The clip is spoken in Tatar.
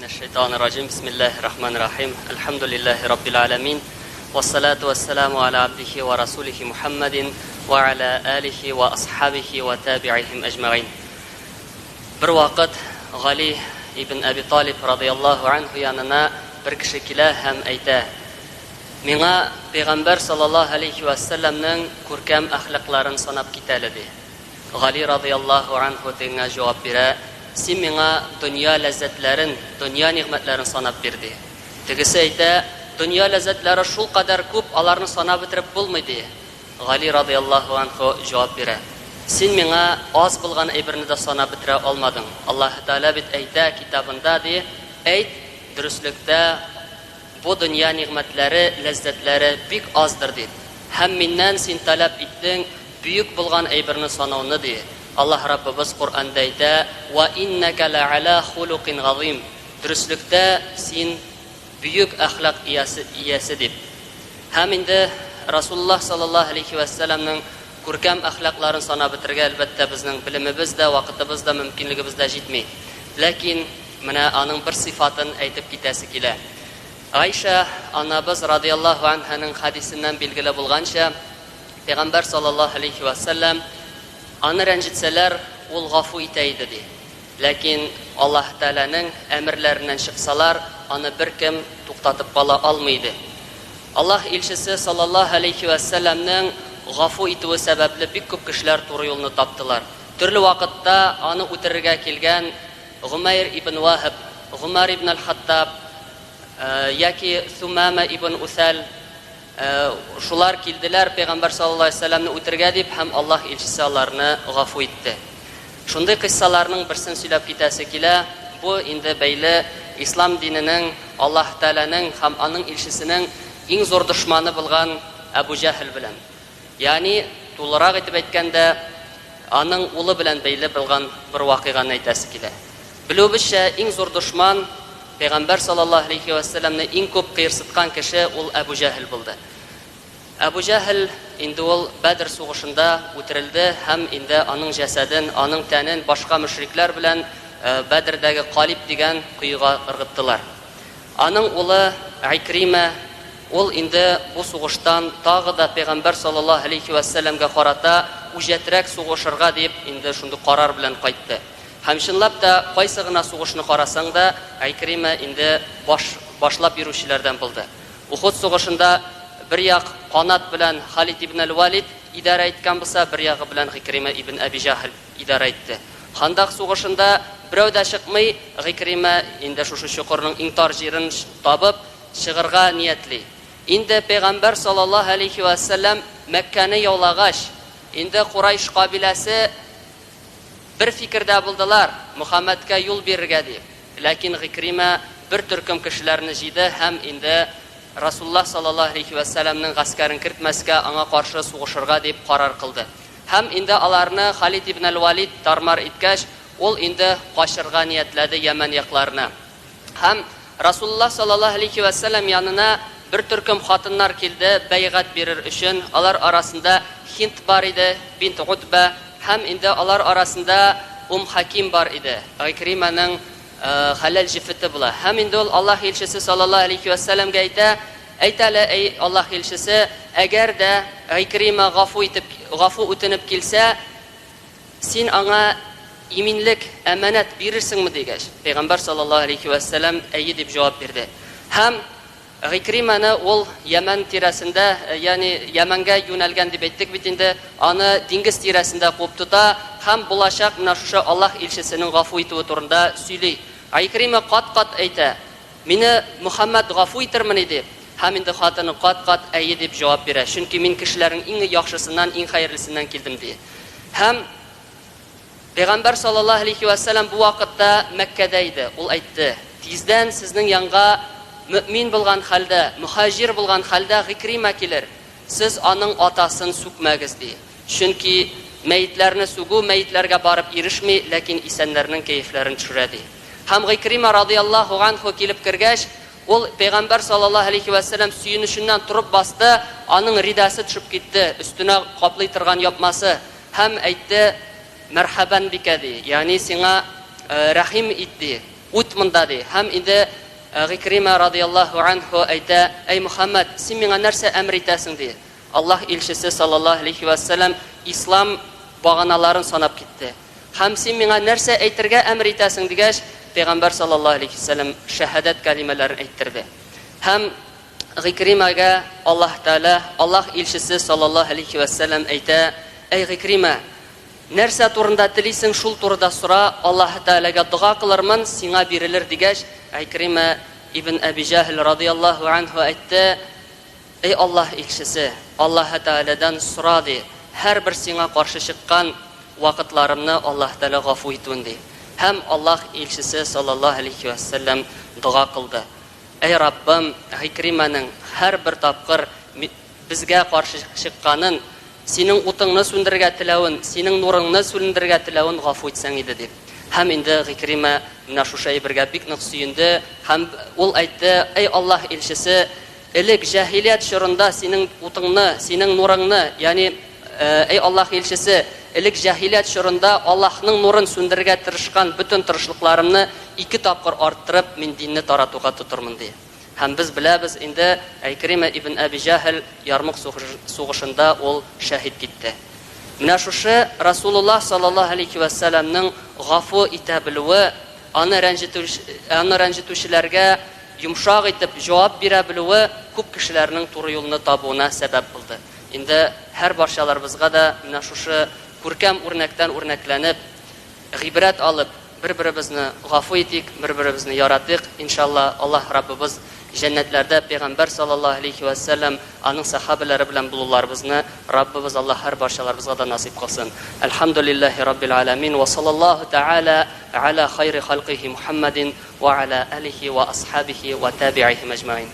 من الشيطان الرجيم بسم الله الرحمن الرحيم الحمد لله رب العالمين والصلاة والسلام على عبده ورسوله محمد وعلى آله وأصحابه وتابعهم أجمعين. Bir vaqt G'ali ibn Abi Talib radhiyallohu anhu yanına bir kishi kela ham ayta: "Menga Payg'ambar sallallohu alayhi va sallamning ko'rkam axloqlarini sanab ketadi." G'ali radhiyallohu anhu tenga javob bera: "Sen menga dunyo lazzatlarini, dunyo ne'matlarini sanab berdi." Tegisi ayta: "Dunyo lazzatlari shu qadar ko'p, ularni sanab bitirib bo'lmaydi." G'ali radhiyallohu anhu javob bera: "Sen menga oz bo'lgan aybirni da sanab bitira olmading. Alloh taolo bit ayta kitobida de, ayt durustlikda bu dunyo ne'matlari, lazzatlari bek ozdir deb. Ham mendan sen talab etding buyuk bo'lgan aybirni sanavni de. Allah Rabbimiz Qur'onda ayta: "Va innaka la'ala xuluqin azim." Durustlikda sen buyuk axloq iyasi deb. Ham endi Rasululloh sallallohu alayhi va sallamning ko'rkam axloqlarini sanab bitirgan albatta bizning bilimimizda, vaqtimizda, mumkinligimizda yetmaydi. Lekin mana aning bir sifatini aytib ketasi kela. Aisha onamiz radhiyallohu anhaning hadisidan belgili bo'lgancha, Payg'ambar sallallohu alayhi va sallam ani ranjitsalar ul g'afu etaydi dedi. Lekin Alloh taolaning amrlaridan chiqsalar, ani bir kim to'xtatib qola olmaydi. Alloh elchisi sallallohu alayhi va sallamning g'afu etüü sababli bir ko'p kishilar to'g'ri yo'lni topdilar. Turli vaqtda ani o'tirga kelgan Umayr ibn Wahab, Umar ibn al-Hattab yoki Sumama ibn Usal shular keldilar Payg'ambar sallallohu alayhi vasallamni o'tirga deb, ham Alloh elchisi ularni g'afu etdi. Shunday qissalarning birsini so'ylab ketasi kela, bu endi bayli islom dinining, Alloh taolaning ham uning elchisining eng zo'r dushmani bo'lgan Abu Jahl bilan. Ya'ni to'liqroq aytib aytganda, aning o'li bilan bayli bo'lgan bir voqeani aytasi kela. Biluvimcha eng zo'r dushman Payg'ambar sallallohu alayhi va sallamni eng ko'p qirsitgan kishi ul Abu Jahl bo'ldi. Abu Jahl endi ul Badr sug'ishida o'tirildi, ham endi aning jasadin, aning tanin boshqa mushriklar bilan Badrdagi Qalib degan quyuga irg'itdilar. Aning o'li Ikrima ol endi bu sug'ishdan tog'ida Payg'ambar sallallohu alayhi va sallamga qarata ujatrak sug'ishirga deb endi shunday qaror bilan qaytdi. Hamshinlab da qaysig'ina sug'ishni qarasangda Ikrima endi boshlab yuruvchilardan bo'ldi. Uhud sug'ishida bir yoq qonat bilan Xolid ibn al-Valid idora etgan bo'lsa, bir yog'i bilan Ikrima ibn Abi Jahl idora etdi. Xandaq sug'ishida birovda chiqmay, Ikrima endi shu shuqurning ingtor jirin topib shig'irga niyatli. Endi Payg'ambar sallallohu alayhi va sallam Makkani yovlag'ash, endi Quraysh qabilasi bir fikrda bo'ldilar Muhammadga yo'l berga deb. Lekin Ikrima bir turkum kishilarni jidi, ham endi Rasululloh sallallohu alayhi va sallamning askarini kiritmasga, anga qarshi sug'ishirga deb qaror qildi. Ham endi ularni Xolid ibn al-Valid tarmar etgach, ol endi qochirga niyatladi Yaman yoqlarini. Ham Rasululloh sallallohu alayhi va sallam yanına bir turkum xotinlar keldi bay'at berir uchun. Ular orasida Hind bor edi, bint Utba, ham endi ular orasida Hakim bor edi. Ikrimaning halal jifati bular. Ham endi Alloh elchisi sallallohu alayhi va sallamga aytali: "Ey Alloh elchisi, agarda Ikrima g'afu o'tinib kelsa, sen anga iminlik, amanat berirsinmi?" degach, Payg'ambar sallallohu alayhi va sallam "Ayy" deb javob berdi. Ham Ikrimani ol Yaman tirasida, ya'ni Yamanga yo'nalgan deb aytdik bit, endi ani dengiz tirasida qo'ptuta, ham bo'lashaq mana shu Alloh elchisining g'afu etüü turida suyli. Ikrima qat ayta: "Meni Muhammad g'afu etirmini" deb. Ham endi xotini qat "Ayy" deb javob beradi. Chunki men kishilarning eng yaxshisidan, eng xayrlisidan keldim deydi. Ham Payg'ambar sallallohu alayhi va sallam bu vaqtda Makkada edi. U aytdi: "Tezdan sizning yanga mu'min bo'lgan holda, muhojir bo'lgan holda Ikrima kelir. Siz aning otasini sukmagiz" deydi. Chunki mayitlarni sugu mayitlarga borib erishmay, lekin isanlarning kayflarini tushiradi. Ham Ikrima radhiyallohu anhu kelib kirgach, ol Payg'ambar sallallohu alayhi va sallam suyinishidan turib bosdi, aning ridasi tushib ketdi, ustuna qoplay turgan yopmasi. Ham aytdi: "Marhaban bika" deydi. Ya'ni senga rahim etdi. ут монда ди. Һәм инде Гикрима радиллаһу анху әйтә: "Эй Мөхәммәд, син миңа нәрсә әмр итәсең?" ди. Аллаһ илчесе саллаллаһу алейхи ва саллям ислам баганаларын санап китте. Һәм син миңа нәрсә әйтергә әмр итәсең дигәч, Пәйгамбәр саллаллаһу алейхи ва саллям шәһадәт кәлимәләрен әйттерде. Һәм Гикримага Аллаһ Таала, Аллаһ илчесе саллаллаһу алейхи ва саллям әйтә: "Эй Гикрима, нәрсә турында телисең, шул турыда сора, Аллаһ Таалага дуга кылырмын, сиңа бирелер" дигәч, Гикрима ибн Аби Джахл радиллаһу анху әйтте: "Эй Аллаһ илчесе, Аллаһ Тааладан сора ди, һәрбер сиңа каршы чыккан вакытларымны Аллаһ Таала гафу итүен" ди. Һәм Аллаһ илчесе саллаллаһу алейхи ва саллям дуга кылды: "Эй Раббым, Гикриманың һәрбер тапкыр безгә каршы чыкканын, синең утыңны сүндергә теләвен, синең нурыңны сүндергә теләвен гафу итсәң иде" дип. Һәм инде Гикрима менә шушы әйбергә бик нык сөенде һәм ул әйтте: "Эй Аллаһ илчесе, элек җаһилият чорында синең утыңны, синең нурыңны, ягъни эй Аллаһ илчесе, элек җаһилият чорында Аллаһның нурын сүндергә тырышкан бүтән тырышлыкларымны 2 тапкыр арттырып, мин динне таратуга тотырмын" ди. Һәм без беләбез инде Гикрима ибн Аби Джахл Ярмук сугышында ул шәһид китте. Менә шушы Расулуллаһ саллаллаһу алейхи ва саллямның гафу итә белүе, аны рәнҗетүчеләргә йомшак итеп җавап бирә белүе күп кешеләрнең туры юлны табуына сәбәп булды. Инде һәр барчаларыбызга да менә шушы күркәм үрнәктән үрнәкләнеп, гыйбрәт алып, бер-беребезне гафу итик, бер-беребезне яратыйк. Иншалла Аллаһ Раббыбыз җәннәтләрдә Пәйгамбәр саллаллаһу алейхи ва саллям аның сахабалары белән булуларыбызны Раббыбыз Аллаһ һәр барчаларыбызга да насип кылсын. Алхамдулиллаһи раббил аламин ва саллаллаһу тааля аля хайри халқихи Мухаммадин ва аля алихи ва асхабихи ва таби'ихим аҗмаин.